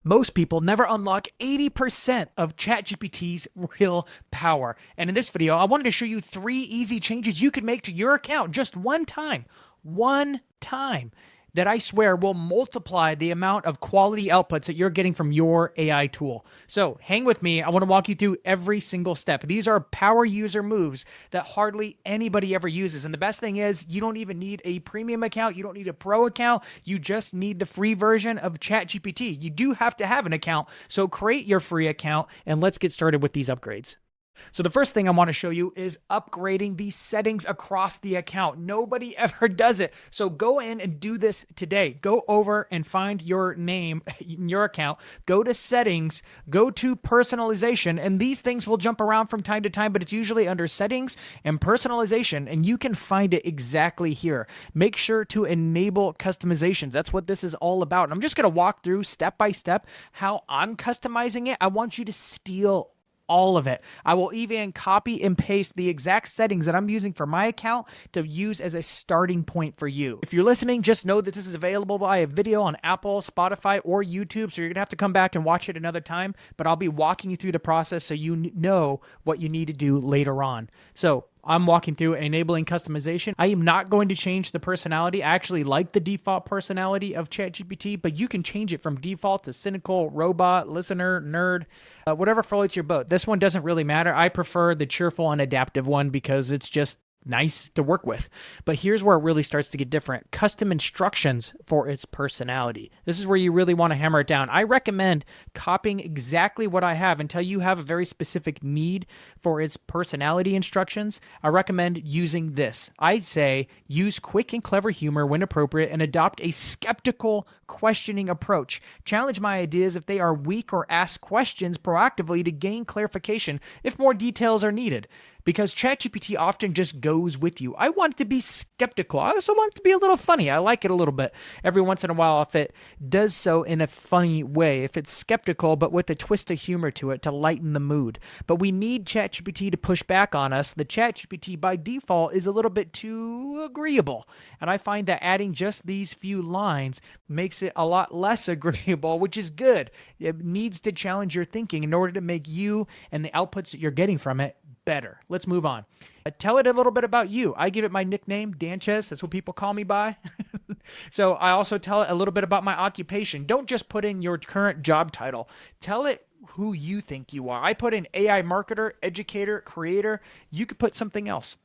Most people never unlock 80% of ChatGPT's real power. And in this video, I wanted to show you 3 easy changes you could make to your account just one time. One time. That I swear will multiply the amount of quality outputs that you're getting from your AI tool. So hang with me. I want to walk you through every single step. These are power user moves that hardly anybody ever uses. And the best thing is you don't even need a premium account. You don't need a pro account. You just need the free version of ChatGPT. You do have to have an account. So create your free account and let's get started with these upgrades. So the first thing I want to show you is upgrading the settings across the account. Nobody ever does it. So go in and do this today. Go over and find your name in your account. Go to settings, go to personalization, and these things will jump around from time to time, but it's usually under settings and personalization, and you can find it exactly here. Make sure to enable customizations. That's what this is all about. And I'm just going to walk through step by step how I'm customizing it. I want you to steal all of it. I will even copy and paste the exact settings that I'm using for my account to use as a starting point for you. If you're listening, just know that this is available via video on Apple, Spotify, or YouTube, so you're going to have to come back and watch it another time, but I'll be walking you through the process so you know what you need to do later on. So I'm walking through enabling customization. I am not going to change the personality. I actually like the default personality of ChatGPT, but you can change it from default to cynical, robot, listener, nerd, whatever floats your boat. This one doesn't really matter. I prefer the cheerful and adaptive one because it's just nice to work with. But here's where it really starts to get different. Custom instructions for its personality. This is where you really want to hammer it down. I recommend copying exactly what I have until you have a very specific need for its personality instructions. I recommend using this. I say use quick and clever humor when appropriate and adopt a skeptical questioning approach. Challenge my ideas if they are weak or ask questions proactively to gain clarification if more details are needed. Because ChatGPT often just goes with you. I want it to be skeptical. I also want it to be a little funny. I like it a little bit every once in a while if it does so in a funny way. If it's skeptical but with a twist of humor to it to lighten the mood. But we need ChatGPT to push back on us. The ChatGPT by default is a little bit too agreeable. And I find that adding just these few lines makes it a lot less agreeable, which is good. It needs to challenge your thinking in order to make you and the outputs that you're getting from it better. Let's move on. Tell it a little bit about you. I give it my nickname, Danchez. That's what people call me by. So I also tell it a little bit about my occupation. Don't just put in your current job title. Tell it who you think you are. I put in AI marketer, educator, creator. You could put something else.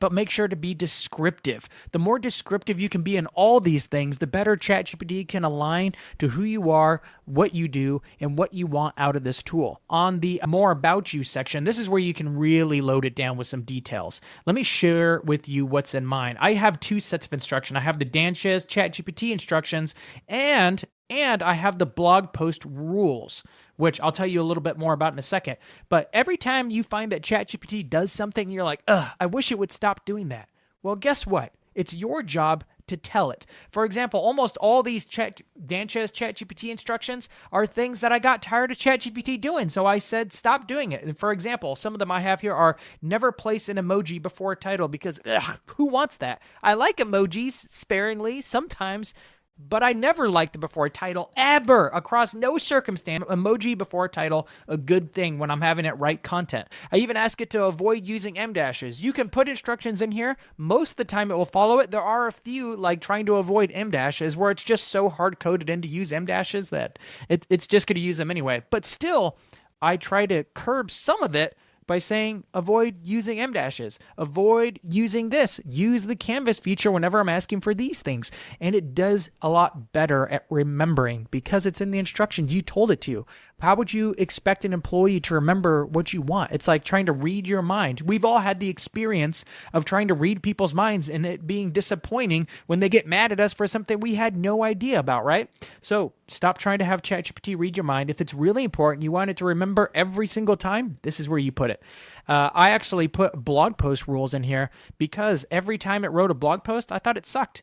But make sure to be descriptive. The more descriptive you can be in all these things, the better ChatGPT can align to who you are, what you do, and what you want out of this tool. On the more about you section, this is where you can really load it down with some details. Let me share with you what's in mine. I have 2 sets of instruction. I have the Danchez ChatGPT instructions and I have the blog post rules, which I'll tell you a little bit more about in a second. But every time you find that ChatGPT does something, you're like, I wish it would stop doing that. Well, guess what? It's your job to tell it. For example, almost all these Danchez ChatGPT instructions are things that I got tired of ChatGPT doing, so I said stop doing it. And for example, some of them I have here are never place an emoji before a title because who wants that? I like emojis sparingly sometimes, but I never liked the before title ever, across no circumstance. Emoji before title, a good thing when I'm having it write content. I even ask it to avoid using em dashes. You can put instructions in here. Most of the time it will follow it. There are a few like trying to avoid em dashes where it's just so hard coded in to use em dashes that it's just going to use them anyway. But still, I try to curb some of it by saying avoid using em dashes, avoid using this, use the canvas feature whenever I'm asking for these things. And it does a lot better at remembering because it's in the instructions. You told it to. How would you expect an employee to remember what you want? It's like trying to read your mind. We've all had the experience of trying to read people's minds and it being disappointing when they get mad at us for something we had no idea about, right? So stop trying to have ChatGPT read your mind. If it's really important, you want it to remember every single time, this is where you put it. I actually put blog post rules in here because every time it wrote a blog post, I thought it sucked.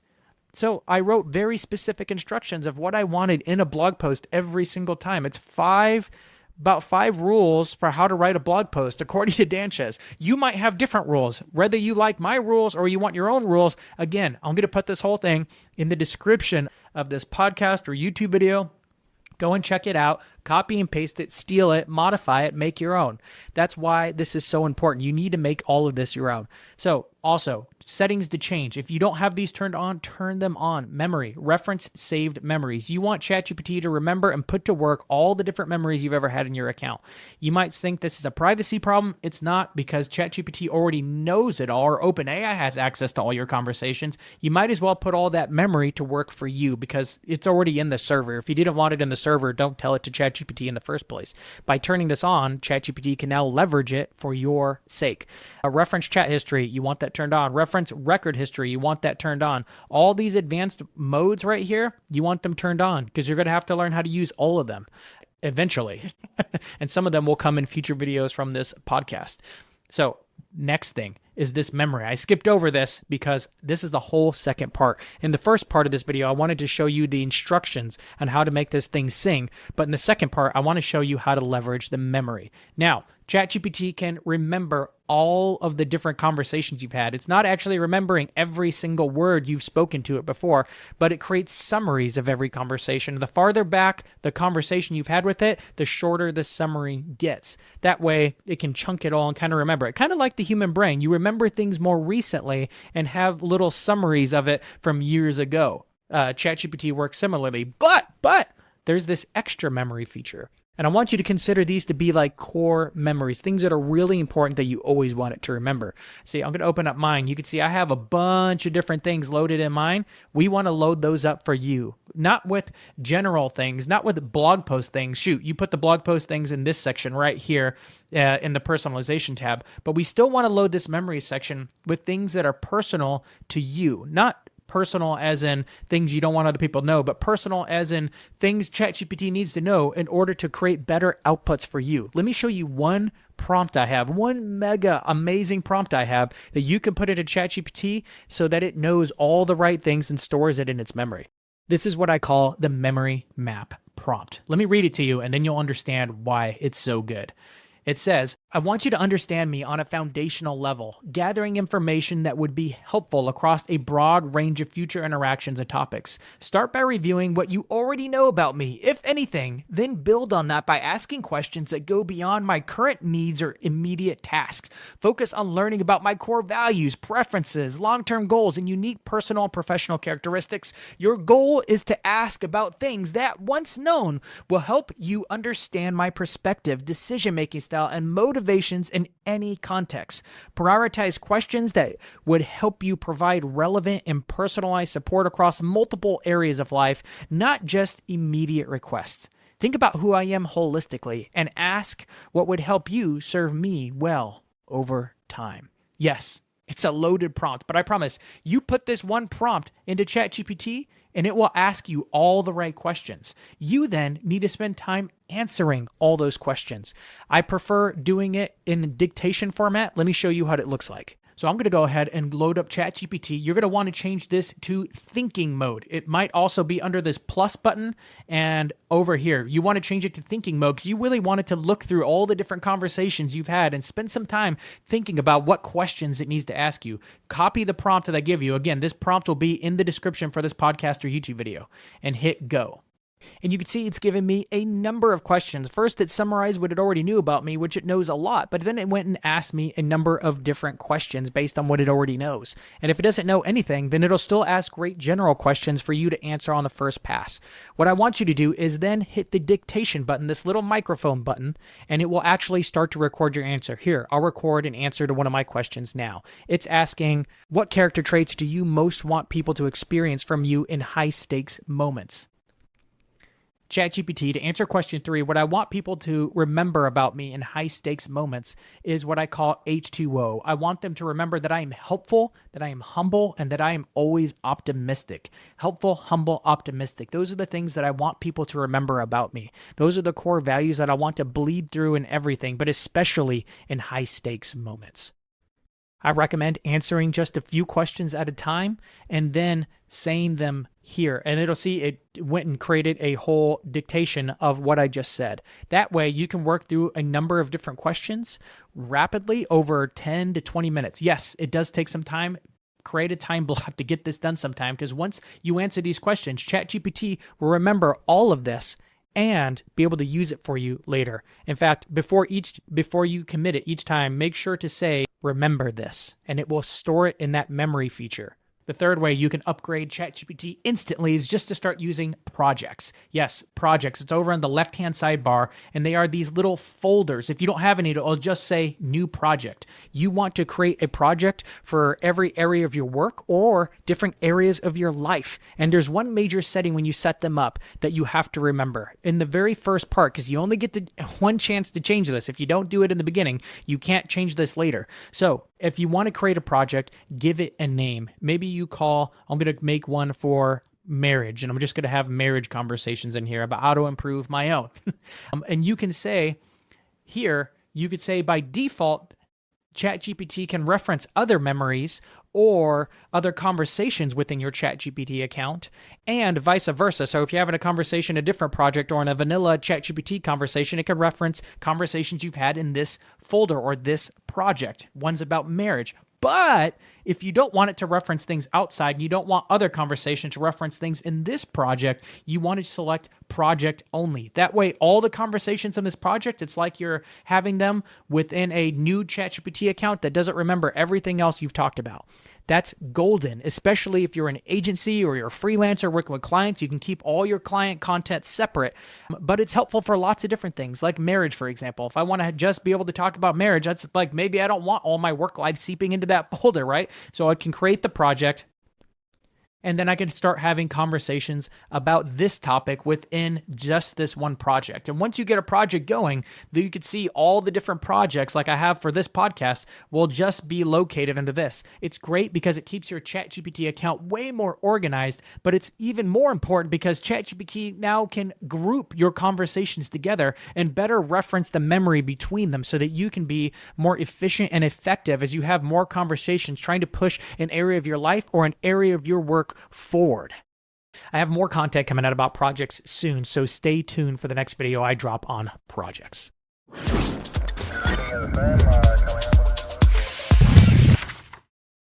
So I wrote very specific instructions of what I wanted in a blog post every single time. It's 5 about 5 rules for how to write a blog post, according to Danchez. You might have different rules, whether you like my rules or you want your own rules. Again, I'm going to put this whole thing in the description of this podcast or YouTube video. Go and check it out, copy and paste it, steal it, modify it, make your own. That's why this is so important. You need to make all of this your own. So also, settings to change. If you don't have these turned on, turn them on. Memory, reference saved memories. You want ChatGPT to remember and put to work all the different memories you've ever had in your account. You might think this is a privacy problem. It's not, because ChatGPT already knows it all, or OpenAI has access to all your conversations. You might as well put all that memory to work for you because it's already in the server. If you didn't want it in the server, don't tell it to ChatGPT in the first place. By turning this on, ChatGPT can now leverage it for your sake. A reference chat history, you want that turned on. Reference record history, you want that turned on. All these advanced modes right here, you want them turned on because you're going to have to learn how to use all of them eventually. And some of them will come in future videos from this podcast. So next thing is this memory. I skipped over this because this is the whole second part. In the first part of this video, I wanted to show you the instructions on how to make this thing sing. But in the second part, I want to show you how to leverage the memory. Now, ChatGPT can remember all of the different conversations you've had. It's not actually remembering every single word you've spoken to it before, but it creates summaries of every conversation. The farther back the conversation you've had with it, the shorter the summary gets. That way, it can chunk it all and kind of remember it. Kind of like the human brain. You remember things more recently and have little summaries of it from years ago. ChatGPT works similarly, but there's this extra memory feature. And I want you to consider these to be like core memories, things that are really important that you always want it to remember. See, I'm going to open up mine. You can see I have a bunch of different things loaded in mine. We want to load those up for you, not with general things, not with blog post things. Shoot, you put the blog post things in this section right here in the personalization tab, but we still want to load this memory section with things that are personal to you, not personal as in things you don't want other people to know, but personal as in things ChatGPT needs to know in order to create better outputs for you. Let me show you one prompt I have, one mega amazing prompt I have that you can put into ChatGPT so that it knows all the right things and stores it in its memory. This is what I call the memory map prompt. Let me read it to you and then you'll understand why it's so good. It says, I want you to understand me on a foundational level, gathering information that would be helpful across a broad range of future interactions and topics. Start by reviewing what you already know about me, if anything, then build on that by asking questions that go beyond my current needs or immediate tasks. Focus on learning about my core values, preferences, long-term goals, and unique personal and professional characteristics. Your goal is to ask about things that, once known, will help you understand my perspective, decision-making style, and motivations in any context. Prioritize questions that would help you provide relevant and personalized support across multiple areas of life, not just immediate requests. Think about who I am holistically and ask what would help you serve me well over time. Yes, it's a loaded prompt, but I promise you put this one prompt into ChatGPT and it will ask you all the right questions. You then need to spend time answering all those questions. I prefer doing it in dictation format. Let me show you what it looks like. So I'm going to go ahead and load up ChatGPT. You're going to want to change this to thinking mode. It might also be under this plus button and over here. You want to change it to thinking mode because you really want it to look through all the different conversations you've had and spend some time thinking about what questions it needs to ask you. Copy the prompt that I give you. Again, this prompt will be in the description for this podcast or YouTube video and hit go. And you can see it's given me a number of questions. First, it summarized what it already knew about me, which it knows a lot, but then it went and asked me a number of different questions based on what it already knows. And if it doesn't know anything, then it'll still ask great general questions for you to answer on the first pass. What I want you to do is then hit the dictation button, this little microphone button, and it will actually start to record your answer. Here, I'll record an answer to one of my questions now. It's asking, what character traits do you most want people to experience from you in high-stakes moments? ChatGPT, to answer question 3, what I want people to remember about me in high-stakes moments is what I call H2O. I want them to remember that I am helpful, that I am humble, and that I am always optimistic. Helpful, humble, optimistic. Those are the things that I want people to remember about me. Those are the core values that I want to bleed through in everything, but especially in high-stakes moments. I recommend answering just a few questions at a time and then saying them here, and it'll see it went and created a whole dictation of what I just said. That way you can work through a number of different questions rapidly over 10 to 20 minutes. Yes, it does take some time. Create a time block to get this done sometime, because once you answer these questions, ChatGPT will remember all of this and be able to use it for you later. In fact, before you commit it each time, make sure to say, remember this, and it will store it in that memory feature. The third way you can upgrade ChatGPT instantly is just to start using projects. Yes, projects. It's over on the left-hand sidebar, and they are these little folders. If you don't have any, it'll just say new project. You want to create a project for every area of your work or different areas of your life. And there's one major setting when you set them up that you have to remember. In the very first part, because you only get one chance to change this. If you don't do it in the beginning, you can't change this later. So if you want to create a project, give it a name. Maybe I'm going to make one for marriage, and I'm just going to have marriage conversations in here about how to improve my own. And you can say here, you could say by default, ChatGPT can reference other memories or other conversations within your ChatGPT account, and vice versa. So if you're having a conversation in a different project or in a vanilla ChatGPT conversation, it can reference conversations you've had in this folder or this project. One's about marriage. But if you don't want it to reference things outside, and you don't want other conversation to reference things in this project, you want to select project only. That way, all the conversations in this project, it's like you're having them within a new ChatGPT account that doesn't remember everything else you've talked about. That's golden, especially if you're an agency or you're a freelancer working with clients. You can keep all your client content separate, but it's helpful for lots of different things, like marriage, for example. If I want to just be able to talk about marriage, that's like maybe I don't want all my work life seeping into that folder, right? So I can create the project, and then I can start having conversations about this topic within just this one project. And once you get a project going, you can see all the different projects like I have for this podcast will just be located into this. It's great because it keeps your ChatGPT account way more organized, but it's even more important because ChatGPT now can group your conversations together and better reference the memory between them so that you can be more efficient and effective as you have more conversations trying to push an area of your life or an area of your work forward. I have more content coming out about projects soon, so stay tuned for the next video I drop on projects.